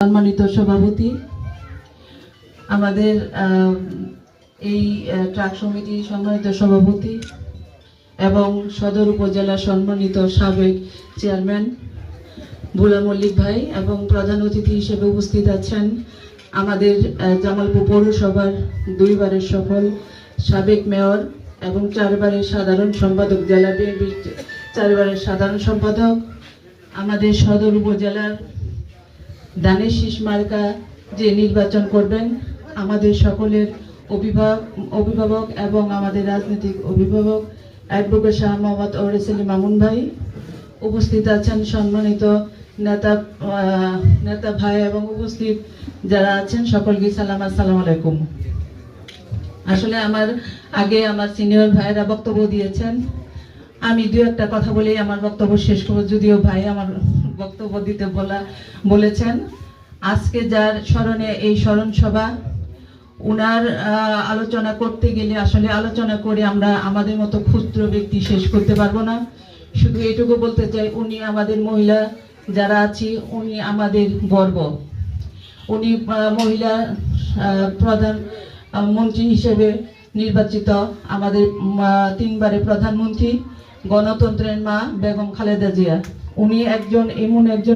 সম্মানিত সভাপতি, আমাদের এই ট্রাক সমিতির সম্মানিত সভাপতি এবং সদর উপজেলার সম্মানিত সাবেক চেয়ারম্যান বুলা মল্লিক ভাই এবং প্রধান অতিথি হিসেবে উপস্থিত আছেন আমাদের জামালপুর পৌরসভার 2 বারের সফল সাবেক মেয়র এবং 4 বারের সাধারণ সম্পাদক, জেলা বিএনপির 4 বারের সাধারণ সম্পাদক, আমাদের সদর উপজেলার দানের শীষ মার্কা যে নির্বাচন করবেন, আমাদের সকলের অভিভাবক এবং আমাদের রাজনৈতিক অভিভাবক অ্যাডভোকেট শাহ মোহাম্মদ ওরেসেলি মামুন ভাই, উপস্থিত আছেন সম্মানিত নেতা ভাই এবং উপস্থিত যারা আছেন সকলকে সালাম, আসসালামু আলাইকুম। আসলে আমার আগে আমার সিনিয়র ভাইরা বক্তব্য দিয়েছেন, আমি 2-1টা কথা বলেই আমার বক্তব্য শেষ করব, যদিও ভাই আমার বক্তব্য দিতে বলেছেন। আজকে যার স্মরণে এই স্মরণ সভা, উনার আলোচনা করতে গেলে আসলে আলোচনা করে আমরা আমাদের মতো ক্ষুদ্র ব্যক্তি শেষ করতে পারবো না। শুধু এটুকু বলতে চাই, উনি আমাদের মহিলা যারা আছি, উনি আমাদের গর্ব। উনি মহিলা প্রধান মন্ত্রী হিসেবে নির্বাচিত, আমাদের 3 বারের প্রধানমন্ত্রী, গণতন্ত্রের মা বেগম খালেদা জিয়া। উনি এমন একজন